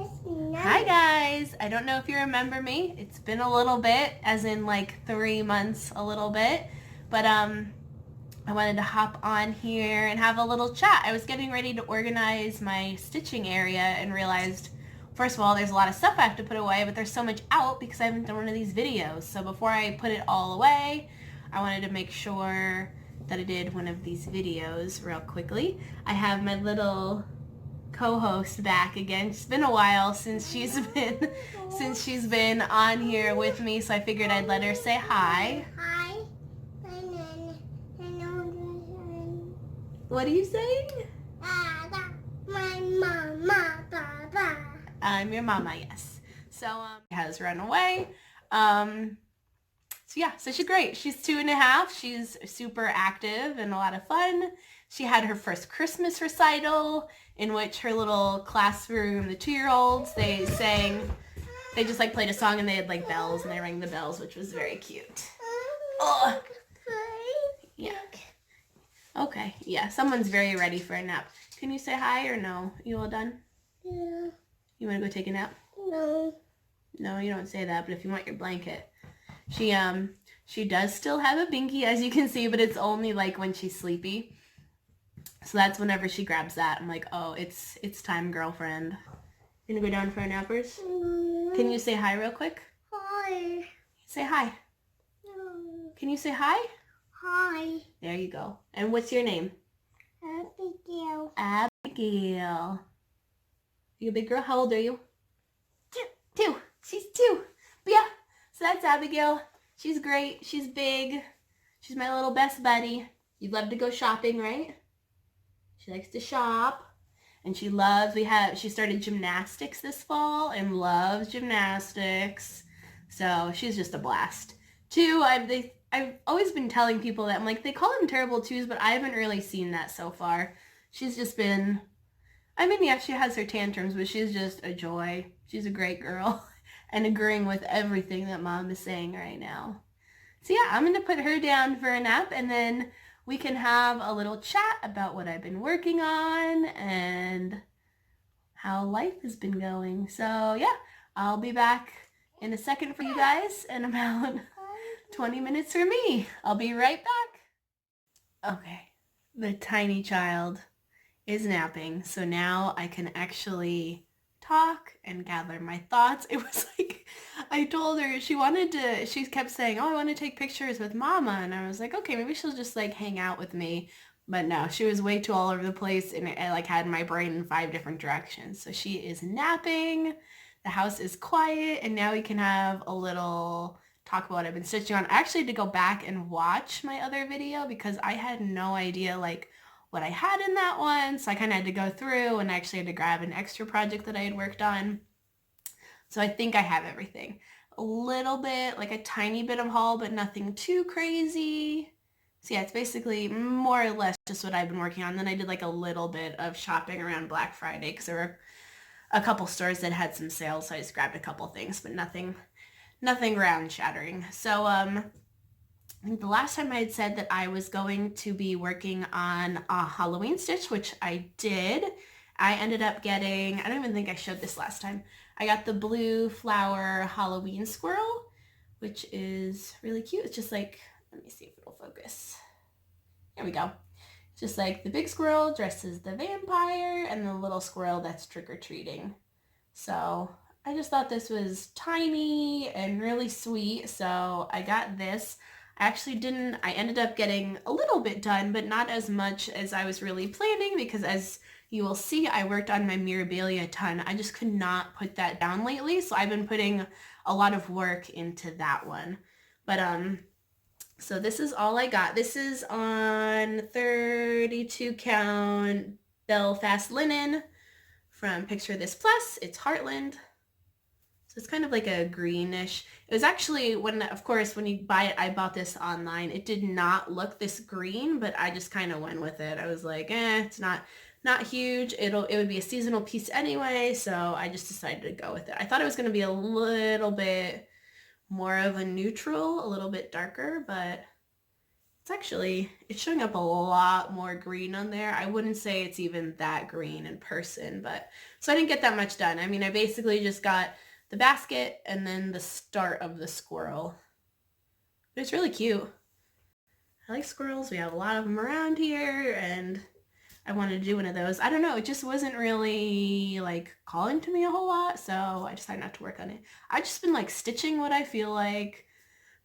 It's nice. Hi guys, I don't know if you remember me. It's been a little bit, as in like 3 months, a little bit. But I wanted to hop on here and have a little chat. I was getting ready to organize my stitching area and realized, first of all, there's a lot of stuff I have to put away, but there's so much out because I haven't done one of these videos. So before I put it all away, I wanted to make sure that I did one of these videos real quickly. I have my little co-host back again. It's been a while since she's been on here with me, so I figured I'd let her say hi. Hi. What are you saying? My mama, Baba. I'm your mama, yes. So has run away. So she's great. She's 2.5. She's super active and a lot of fun. She had her first Christmas recital in which her little classroom, the 2-year-olds, they just like played a song and they had like bells and they rang the bells, which was very cute. Oh, yeah. Okay, yeah, someone's very ready for a nap. Can you say hi or no? You all done? Yeah. You want to go take a nap? No. No, you don't say that, but if you want your blanket. She does still have a binky, as you can see, but it's only like when she's sleepy. So that's whenever she grabs that. I'm like, oh, it's time, girlfriend. You gonna go down for a nappers? Can you say hi real quick? Hi. Say hi. Can you say hi? Hi. There you go. And what's your name? Abigail. Abigail. You a big girl? How old are you? 2. 2. She's 2. But yeah, so that's Abigail. She's great. She's big. She's my little best buddy. You'd love to go shopping, right? She likes to shop. And she started gymnastics this fall and loves gymnastics. So she's just a blast. 2, I've always been telling people that, I'm like, they call them terrible 2s, but I haven't really seen that so far. She's just been, yeah, she has her tantrums, but she's just a joy. She's a great girl and agreeing with everything that Mom is saying right now. So yeah, I'm going to put her down for a nap and then we can have a little chat about what I've been working on and how life has been going. So yeah, I'll be back in a second for you guys and about 20 minutes for me. I'll be right back. Okay, the tiny child is napping, so now I can actually talk and gather my thoughts. It was like, I told her, she kept saying, oh, I want to take pictures with Mama, and I was like, okay, maybe she'll just like hang out with me. But no, she was way too all over the place, and I like had my brain in 5 different directions. So she is napping, the house is quiet, and now we can have a little talk about what I've been stitching on. I actually had to go back and watch my other video because I had no idea like what I had in that one. So I kind of had to go through and I actually had to grab an extra project that I had worked on. So I think I have everything. A little bit, like a tiny bit of haul, but nothing too crazy. So yeah, it's basically more or less just what I've been working on. Then I did like a little bit of shopping around Black Friday because there were a couple stores that had some sales. So I just grabbed a couple things, but nothing ground shattering. So I think the last time I had said that I was going to be working on a Halloween stitch, which I did. I ended up getting, I don't even think I showed this last time. I got the blue flower Halloween squirrel, which is really cute. It's just like, let me see if it'll focus. There we go. It's just like the big squirrel dressed as the vampire and the little squirrel that's trick-or-treating. So I just thought this was tiny and really sweet, so I got this. I ended up getting a little bit done, but not as much as I was really planning because as you will see, I worked on my Mirabilia a ton. I just could not put that down lately, so I've been putting a lot of work into that one. But so this is all I got. This is on 32 count Belfast linen from Picture This Plus. It's Heartland. So it's kind of like a greenish. It was actually, of course, when you buy it, I bought this online. It did not look this green, but I just kind of went with it. I was like, it's not huge. It would be a seasonal piece anyway, so I just decided to go with it. I thought it was going to be a little bit more of a neutral, a little bit darker, but it's showing up a lot more green on there. I wouldn't say it's even that green in person, but so I didn't get that much done. I mean, I basically just got the basket and then the start of the squirrel. But it's really cute. I like squirrels. We have a lot of them around here, and I wanted to do one of those. I don't know, it just wasn't really like calling to me a whole lot, so I decided not to work on it. I've just been like stitching what I feel like.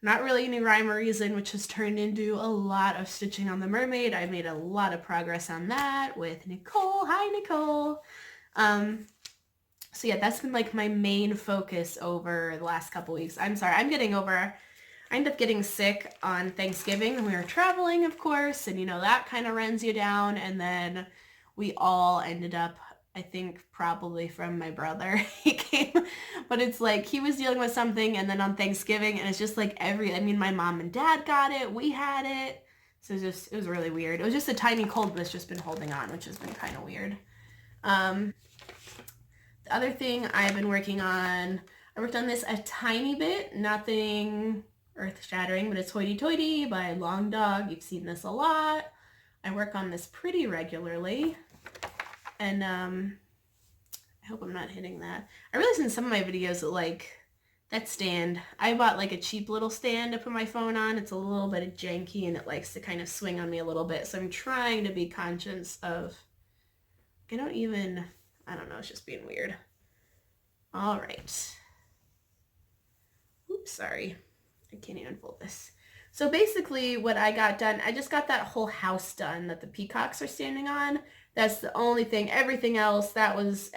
Not really any rhyme or reason, which has turned into a lot of stitching on the mermaid. I made a lot of progress on that with Nicole. Hi, Nicole. So yeah, that's been like my main focus over the last couple weeks. I'm sorry, I ended up getting sick on Thanksgiving, and we were traveling, of course, and you know, that kind of runs you down. And then we all ended up, I think probably from my brother, he came, but it's like he was dealing with something, and then on Thanksgiving, and it's just like my mom and dad got it, we had it. So it was really weird. It was just a tiny cold that's just been holding on, which has been kind of weird. The other thing I've been working on, I worked on this a tiny bit, nothing earth-shattering, but it's Hoity Toity by Long Dog. You've seen this a lot. I work on this pretty regularly, and I hope I'm not hitting that. I realized in some of my videos that like that stand, I bought like a cheap little stand to put my phone on. It's a little bit janky, and it likes to kind of swing on me a little bit, so I'm trying to be conscious of, I don't know, it's just being weird. All right. Oops, sorry. I can't even fold this. So basically what I got done, I just got that whole house done that the peacocks are standing on. That's the only thing. Everything else was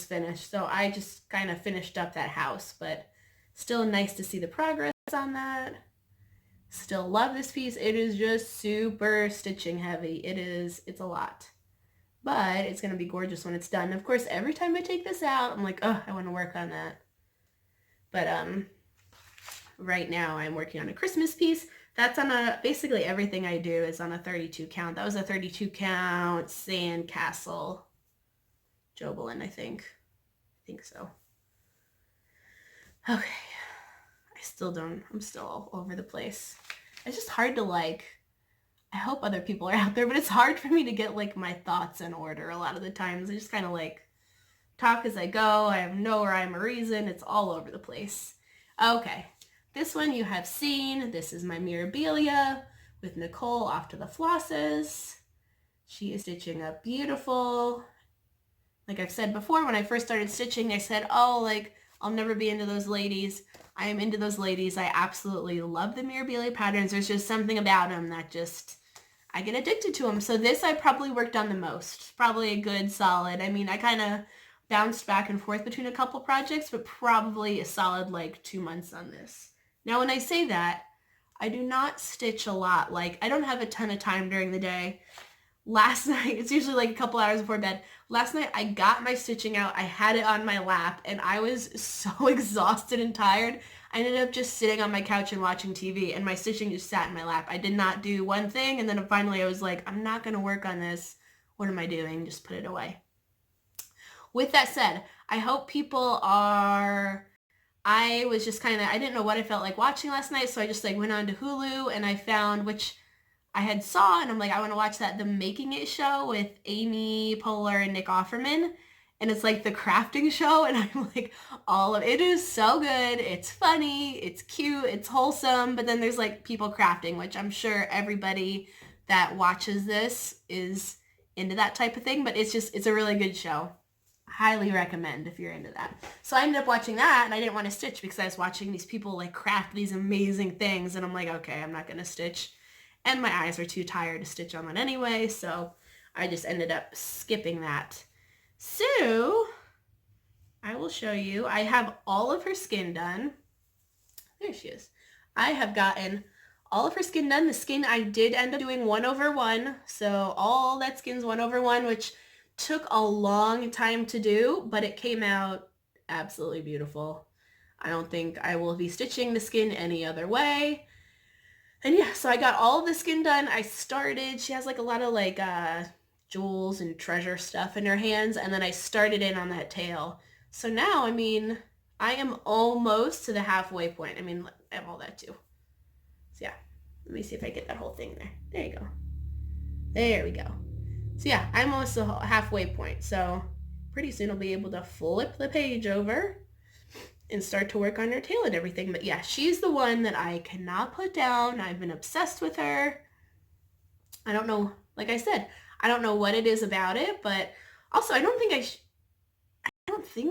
finished. So I just kind of finished up that house, but still nice to see the progress on that. Still love this piece. It is just super stitching heavy. It's a lot. But it's going to be gorgeous when it's done. Of course, every time I take this out, I'm like, oh, I want to work on that. But right now I'm working on a Christmas piece. That's on basically everything I do is on a 32 count. That was a 32 count sandcastle Jobelin, I think so. Okay. I'm still all over the place. It's just hard to like, I hope other people are out there, but it's hard for me to get like my thoughts in order a lot of the times. I just kind of like talk as I go. I have no rhyme or reason. It's all over the place. Okay, this one you have seen. This is my Mirabilia with Nicole off to the flosses. She is stitching up beautiful. Like I've said before, when I first started stitching, I said, oh, like I'll never be into those ladies. I am into those ladies. I absolutely love the Mirabilia patterns. There's just something about them that just, I get addicted to them. So this I probably worked on the most. Probably a good solid. I mean, I kind of bounced back and forth between a couple projects, but probably a solid like 2 months on this. Now, when I say that, I do not stitch a lot. Like, I don't have a ton of time during the day. Last night, it's usually like a couple hours before bed. Last night, I got my stitching out. I had it on my lap, and I was so exhausted and tired. I ended up just sitting on my couch and watching TV, and my stitching just sat in my lap. I did not do one thing, and then finally I was like, I'm not going to work on this. What am I doing? Just put it away. With that said, I hope people are... I was just kind of... I didn't know what I felt like watching last night, so I just like went on to Hulu, and I found, which I had saw, and I'm like, I want to watch that, the Making It show with Amy Poehler and Nick Offerman. And it's like the crafting show, and I'm like, it is so good. It's funny, it's cute, it's wholesome, but then there's like people crafting, which I'm sure everybody that watches this is into that type of thing, but it's a really good show. Highly recommend if you're into that. So I ended up watching that, and I didn't want to stitch because I was watching these people like craft these amazing things, and I'm like, okay, I'm not going to stitch. And my eyes are too tired to stitch on that anyway, so I just ended up skipping that. So, I will show you. I have all of her skin done. There she is. I have gotten all of her skin done. The skin I did end up doing 1/1. So all that skin's 1/1, which took a long time to do, but it came out absolutely beautiful. I don't think I will be stitching the skin any other way. And yeah, so I got all of the skin done. She has like a lot of like jewels and treasure stuff in her hands, and then I started in on that tail. So now, I mean, I am almost to the halfway point. I mean, I have all that too. So yeah, Let me see if I get that whole thing there. There you go. There we go. So yeah, I'm almost the halfway point. So pretty soon I'll be able to flip the page over and start to work on her tail and everything. But yeah, she's the one that I cannot put down. I've been obsessed with her. I don't know, like I said, I don't know what it is about it, but also I don't think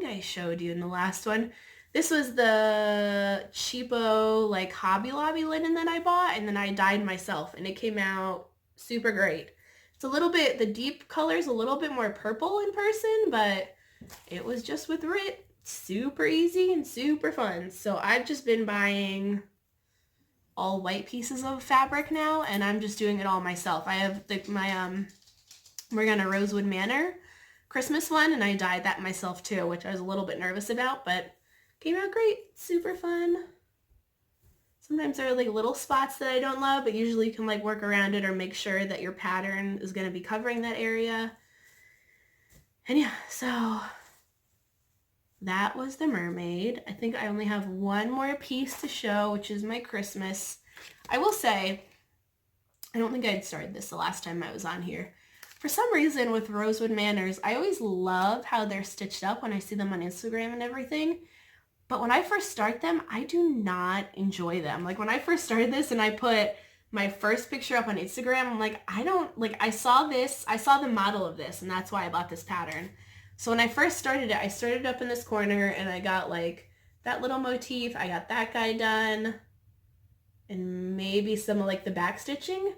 I showed you in the last one. This was the cheapo like Hobby Lobby linen that I bought, and then I dyed myself, and it came out super great. It's a little bit, the deep color's a little bit more purple in person, but it was just with Rit super easy and super fun. So I've just been buying all white pieces of fabric now, and I'm just doing it all myself. I have my Morgana Rosewood Manor Christmas one, and I dyed that myself too, which I was a little bit nervous about, but came out great. Super fun. Sometimes there are like little spots that I don't love, but usually you can like work around it or make sure that your pattern is going to be covering that area. And yeah, so that was the mermaid. I think I only have one more piece to show, which is my Christmas. I will say, I don't think I'd started this the last time I was on here. For some reason with Rosewood Manors, I always love how they're stitched up when I see them on Instagram and everything. But when I first start them, I do not enjoy them. Like when I first started this and I put my first picture up on Instagram, I'm like, I saw the model of this, and that's why I bought this pattern. So when I first started it, I started up in this corner and I got like that little motif. I got that guy done and maybe some of like the back stitching.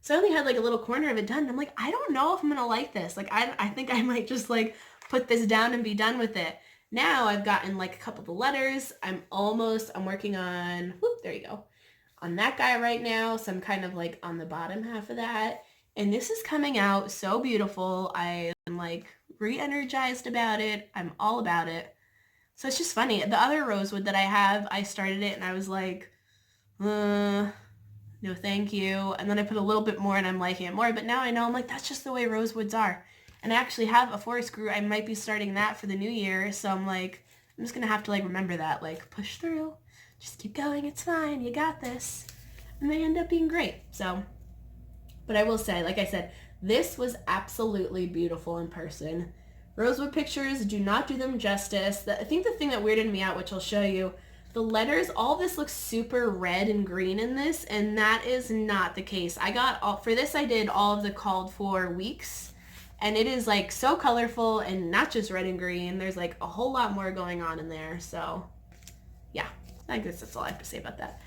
So I only had like a little corner of it done. And I'm like, I don't know if I'm going to like this. Like, I think I might just like put this down and be done with it. Now I've gotten like a couple of the letters. I'm working on, whoop, there you go, on that guy right now. So I'm kind of like on the bottom half of that. And this is coming out so beautiful. I am like re-energized about it. I'm all about it. So it's just funny. The other rosewood that I have, I started it and I was like, no thank you. And then I put a little bit more and I'm liking it more. But now I know, I'm like, that's just the way rosewoods are. And I actually have a forest grew. I might be starting that for the new year. So I'm like, I'm just going to have to like remember that. Like, push through. Just keep going. It's fine. You got this. And they end up being great. So, but I will say, like I said, this was absolutely beautiful in person. Rosewood pictures do not do them justice. I think the thing that weirded me out, which I'll show you, the letters, all this looks super red and green in this, and that is not the case. For this I did all of the called for weeks, and it is like so colorful and not just red and green. There's like a whole lot more going on in there. So yeah, I guess that's all I have to say about that.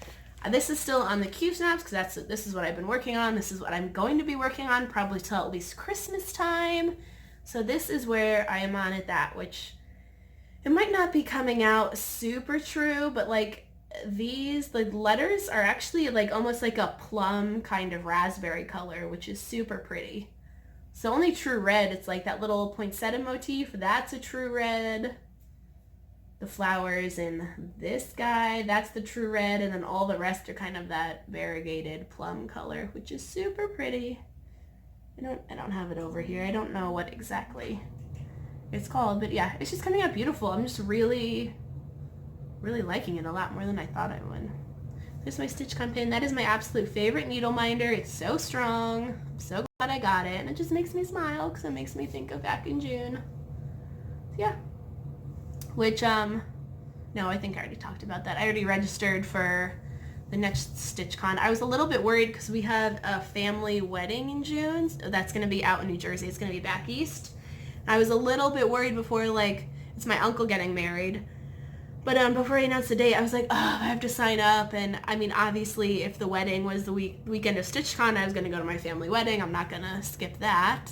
This is still on the cube snaps because this is what I've been working on. This is what I'm going to be working on probably till at least Christmas time. So this is where I am on at that, which it might not be coming out super true, but like the letters are actually like almost like a plum kind of raspberry color, which is super pretty. So only true red, it's like that little poinsettia motif, that's a true red. The flowers in this guy, that's the true red, and then all the rest are kind of that variegated plum color, which is super pretty. I don't have it over here. I don't know what exactly it's called, but yeah, it's just coming out beautiful. I'm just really, really liking it a lot more than I thought I would. There's my StitchCon pin. That is my absolute favorite needle minder. It's so strong. I'm so glad I got it, and it just makes me smile because it makes me think of back in June. So yeah. Which, no, I think I already talked about that. I already registered for the next StitchCon. I was a little bit worried because we have a family wedding in June. That's going to be out in New Jersey. It's going to be back east. I was a little bit worried before, like, it's my uncle getting married. But before I announced the date, I was like, oh, I have to sign up. And, I mean, obviously, if the wedding was the weekend of StitchCon, I was going to go to my family wedding. I'm not going to skip that.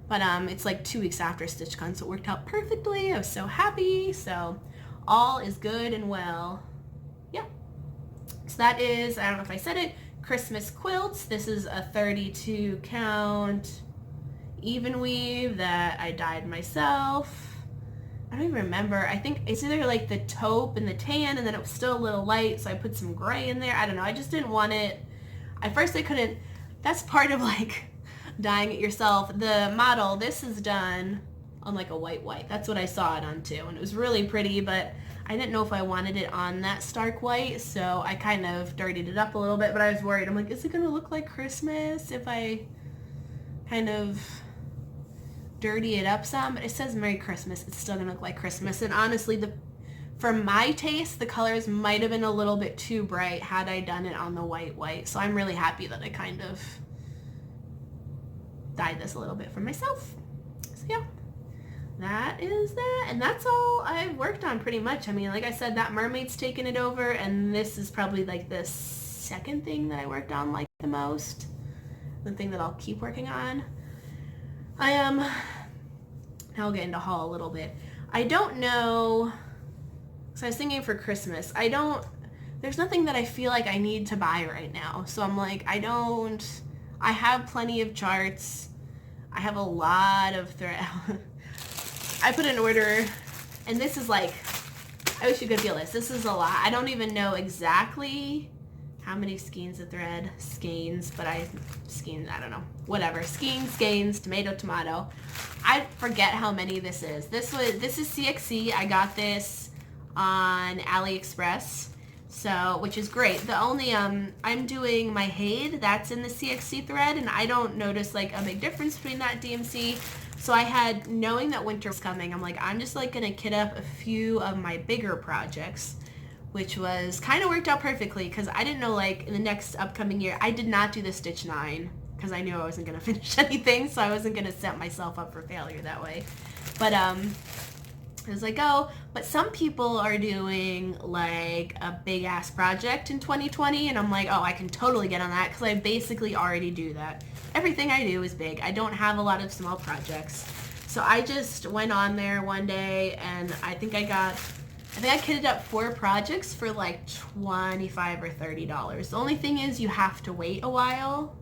But it's like 2 weeks after StitchCon, so it worked out perfectly. I was so happy. So all is good and well. Yeah. So that is, I don't know if I said it, Christmas quilts. This is a 32 count even weave that I dyed myself. I don't even remember. I think it's either like the taupe and the tan, and then it was still a little light, so I put some gray in there. I don't know. I just didn't want it. At first I couldn't. That's part of like dyeing it yourself. The model, this is done on like a white. That's what I saw it on too, and it was really pretty, but I didn't know if I wanted it on that stark white, so I kind of dirtied it up a little bit, but I was worried. I'm like, is it gonna look like Christmas if I kind of dirty it up some? But it says Merry Christmas. It's still gonna look like Christmas. And honestly, for my taste, the colors might have been a little bit too bright had I done it on the white. So I'm really happy that I kind of dyed this a little bit for myself. So yeah, that is that. And that's all I've worked on pretty much. I mean, like I said, that mermaid's taken it over, and this is probably like the second thing that I worked on like the most. The thing that I'll keep working on. Now I'll get into haul a little bit. I don't know, so I was thinking for Christmas, there's nothing that I feel like I need to buy right now. So I'm like, I have plenty of charts. I have a lot of thread. I put an order, and this is like, I wish you could feel this. This is a lot. I don't even know exactly how many skeins of thread, but I don't know, whatever. Skeins, tomato. I forget how many this is. This is CXC. I got this on AliExpress, so, which is great. The only, I'm doing my Haid, that's in the CXC thread, and I don't notice like a big difference between that DMC. So I had, knowing that winter was coming, I'm like, I'm just like gonna kit up a few of my bigger projects, which was kind of worked out perfectly because I didn't know like in the next upcoming year, I did not do the Stitch 9 because I knew I wasn't going to finish anything, so I wasn't going to set myself up for failure that way. But I was like, oh, but some people are doing like a big ass project in 2020, and I'm like, oh, I can totally get on that because I basically already do that. Everything I do is big. I don't have a lot of small projects. So I just went on there one day, and I think I kitted up 4 projects for like $25 or $30. The only thing is you have to wait a while.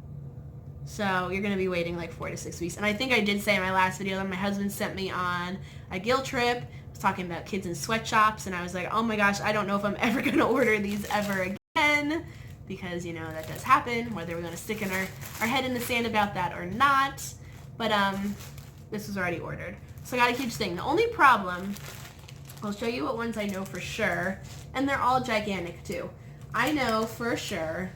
So you're going to be waiting like 4 to 6 weeks. And I think I did say in my last video that my husband sent me on a guild trip. I was talking about kids in sweatshops, and I was like, oh my gosh, I don't know if I'm ever going to order these ever again. Because, you know, that does happen, whether we're going to stick in our head in the sand about that or not. But this was already ordered. So I got a huge thing. The only problem, I'll show you what ones I know for sure, and they're all gigantic too. I know for sure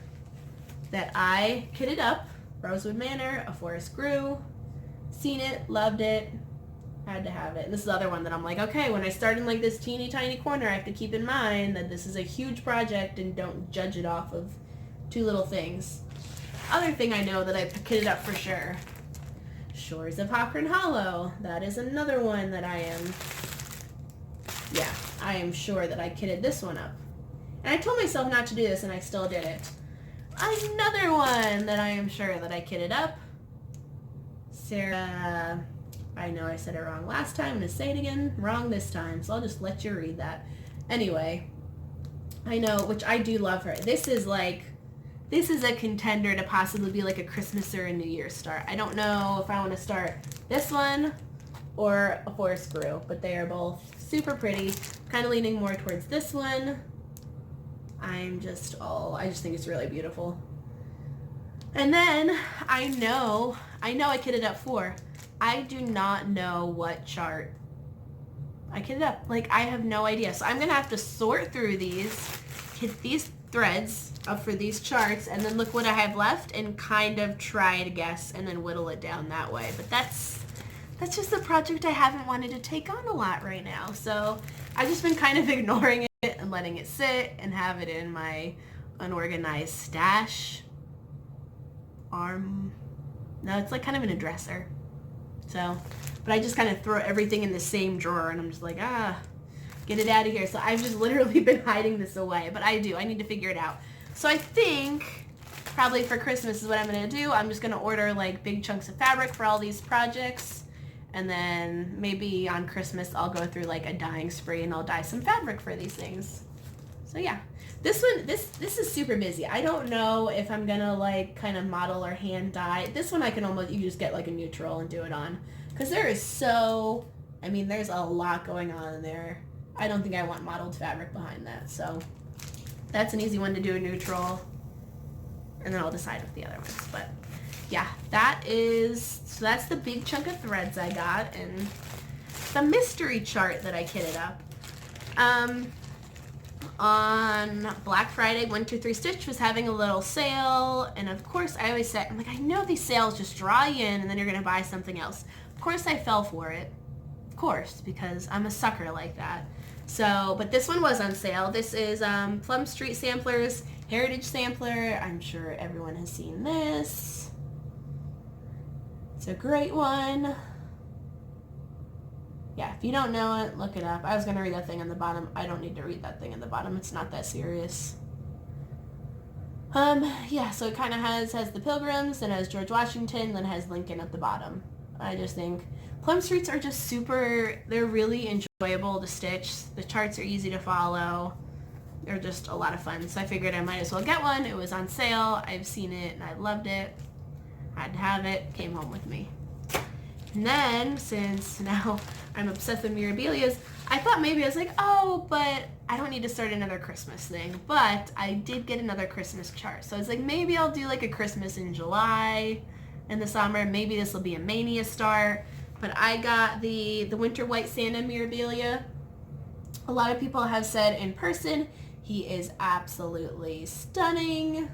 that I kitted up Rosewood Manor, A Forest Grew, seen it, loved it, had to have it. And this is the other one that I'm like, okay, when I start in like this teeny tiny corner, I have to keep in mind that this is a huge project and don't judge it off of 2 little things. Other thing I know that I kitted up for sure, Shores of Hockern Hollow. That is another one that I am sure that I kitted this one up. And I told myself not to do this, and I still did it. Another one that I am sure that I kitted up. Sarah, I know I said it wrong last time. I'm going to say it again wrong this time, so I'll just let you read that. Anyway, I know, which I do love her. This is a contender to possibly be like a Christmas or a New Year's start. I don't know if I want to start this one or A Forest Grew, but they are both super pretty. Kind of leaning more towards this one. I just think it's really beautiful. And then I know I kitted up 4. I do not know what chart I kitted up. Like, I have no idea. So I'm going to have to sort through these threads up for these charts, and then look what I have left and kind of try to guess and then whittle it down that way. But that's just a project I haven't wanted to take on a lot right now. So I've just been kind of ignoring it and letting it sit and have it in my unorganized stash. No, it's like kind of in a dresser. So, but I just kind of throw everything in the same drawer, and I'm just like, get it out of here. So I've just literally been hiding this away, but I need to figure it out. So I think probably for Christmas is what I'm going to do. I'm just going to order like big chunks of fabric for all these projects. And then maybe on Christmas I'll go through like a dyeing spree and I'll dye some fabric for these things. So yeah, this is super busy. I don't know if I'm gonna like kind of model or hand dye. This one you just get like a neutral and do it on. Because there's a lot going on in there. I don't think I want modeled fabric behind that. So that's an easy one to do a neutral. And then I'll decide with the other ones. But yeah, so that's the big chunk of threads I got, and the mystery chart that I kitted up. On Black Friday, 123 Stitch was having a little sale, and of course I always say, I'm like, I know these sales just draw you in and then you're gonna buy something else. Of course I fell for it, of course, because I'm a sucker like that. So, but this one was on sale. This is Plum Street Samplers Heritage Sampler. I'm sure everyone has seen this. It's a great one. Yeah, if you don't know it, look it up. I was going to read that thing on the bottom. I don't need to read that thing on the bottom. It's not that serious. Yeah, so it kind of has the Pilgrims, and has George Washington, then has Lincoln at the bottom. I just think Plum Streets are just super, they're really enjoyable to stitch. The charts are easy to follow. They're just a lot of fun. So I figured I might as well get one. It was on sale. I've seen it and I loved it. I had to have it. Came home with me. And then, since now I'm obsessed with Mirabilias, I thought maybe I was like, oh, but I don't need to start another Christmas thing. But I did get another Christmas chart. So I was like, maybe I'll do like a Christmas in July in the summer. Maybe this will be a Mania start. But I got the Winter White Santa Mirabilia. A lot of people have said in person, he is absolutely stunning.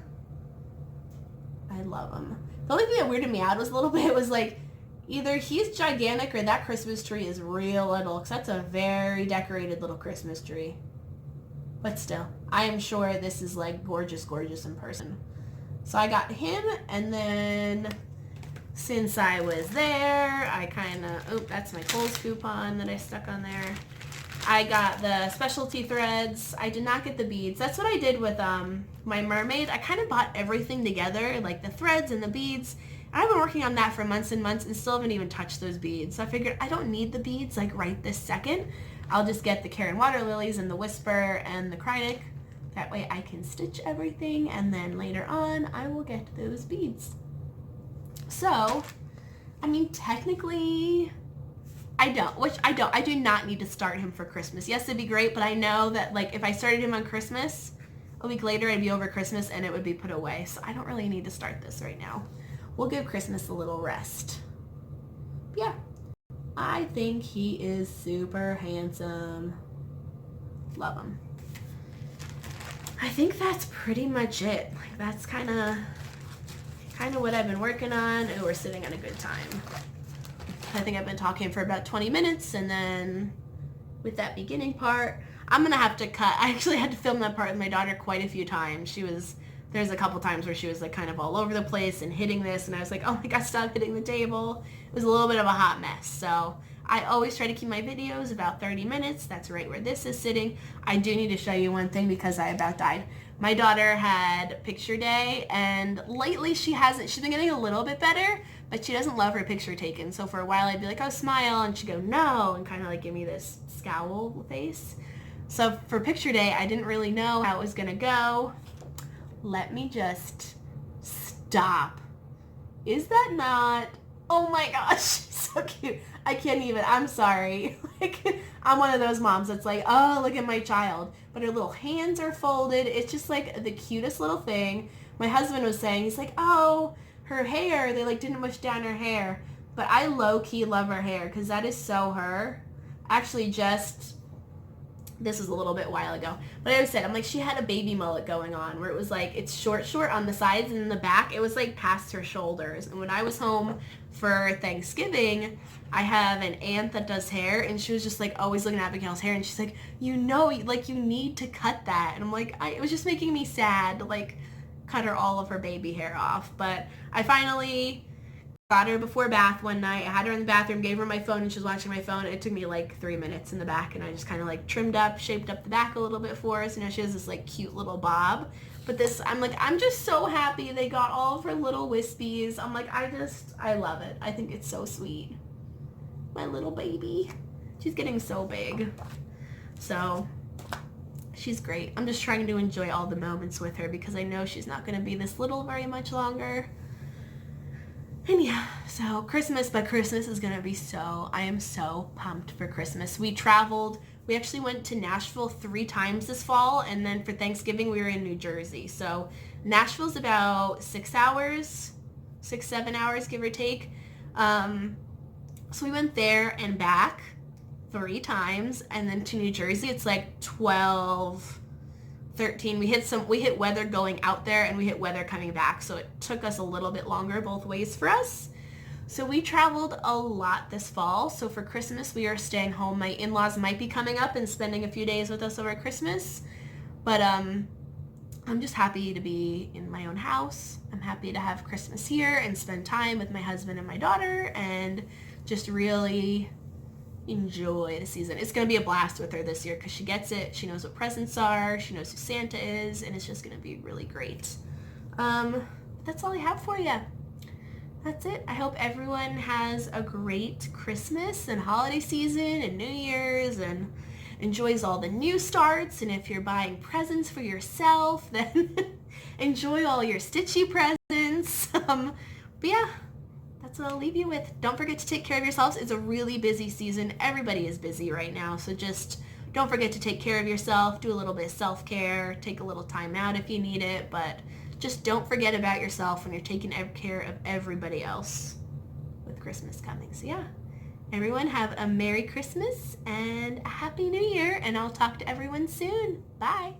I love him. The only thing that weirded me out was a little bit was like, either he's gigantic or that Christmas tree is real little, because that's a very decorated little Christmas tree. But still, I am sure this is like gorgeous, gorgeous in person. So I got him, and then since I was there, I kind of, oh, that's my Kohl's coupon that I stuck on there. I got the specialty threads. I did not get the beads. That's what I did with my mermaid. I kind of bought everything together, like the threads and the beads. I've been working on that for months and months and still haven't even touched those beads. So I figured I don't need the beads like right this second. I'll just get the Karen Water Lilies and the Whisper and the Kreinik. That way I can stitch everything, and then later on I will get those beads. So, I mean, technically I do not need to start him for Christmas. Yes, it'd be great, but I know that like if I started him on Christmas, a week later it'd be over Christmas and it would be put away. So I don't really need to start this right now. We'll give Christmas a little rest. Yeah, I think he is super handsome. Love him. I think that's pretty much it. Like that's kind of what I've been working on. And we're sitting at a good time. I think I've been talking for about 20 minutes, and then with that beginning part, I'm gonna have to cut. I actually had to film that part with my daughter quite a few times. There's a couple times where she was like kind of all over the place and hitting this, and I was like, oh my god, stop hitting the table. It was a little bit of a hot mess. So I always try to keep my videos about 30 minutes. That's right where this is sitting. I do need to show you one thing because I about died. My daughter had picture day, and lately she's been getting a little bit better, but she doesn't love her picture taken. So for a while I'd be like, oh, smile, and she'd go, no, and kind of like give me this scowl face. So for picture day, I didn't really know how it was gonna go. Let me just stop. Is that not? Oh my gosh, so cute. I can't even, I'm sorry. Like, I'm one of those moms that's like, oh, look at my child. But her little hands are folded. It's just like the cutest little thing. My husband was saying, he's like, oh, her hair, they like didn't mush down her hair. But I low-key love her hair because that is so her. Actually, this was a little bit while ago. But I always said, I'm like, she had a baby mullet going on where it was like, it's short on the sides, and in the back, it was like past her shoulders. And when I was home for Thanksgiving, I have an aunt that does hair, and she was just like always looking at Abigail's hair, and she's like, you know, like you need to cut that. And I'm like, it was just making me sad to like cut her all of her baby hair off. But I finally got her before bath one night. I had her in the bathroom, gave her my phone, and she was watching my phone. It took me like 3 minutes in the back, and I just kind of like trimmed up, shaped up the back a little bit for her. So now she has this like cute little bob. But this, I'm just so happy they got all of her little wispies. I'm like, I love it. I think it's so sweet. My little baby. She's getting so big. So she's great. I'm just trying to enjoy all the moments with her because I know she's not going to be this little very much longer. And yeah, so Christmas is going to be I am so pumped for Christmas. We actually went to Nashville 3 times this fall, and then for Thanksgiving we were in New Jersey. So Nashville's about 7 hours, give or take. So we went there and back, 3 times, and then to New Jersey it's like 12, 13. We hit weather going out there and we hit weather coming back, so it took us a little bit longer both ways for us. So we traveled a lot this fall. So for Christmas we are staying home. My in-laws might be coming up and spending a few days with us over Christmas, but I'm just happy to be in my own house. I'm happy to have Christmas here and spend time with my husband and my daughter and just really enjoy the season. It's going to be a blast with her this year because she gets it. She knows what presents are. She knows who Santa is, and it's just going to be really great. That's all I have for you. That's it. I hope everyone has a great Christmas and holiday season and New Year's and enjoys all the new starts. And if you're buying presents for yourself, then enjoy all your stitchy presents. But yeah, that's what I'll leave you with. Don't forget to take care of yourselves. It's a really busy season. Everybody is busy right now. So just don't forget to take care of yourself. Do a little bit of self-care. Take a little time out if you need it. But just don't forget about yourself when you're taking care of everybody else with Christmas coming. So yeah, everyone have a Merry Christmas and a Happy New Year, and I'll talk to everyone soon. Bye.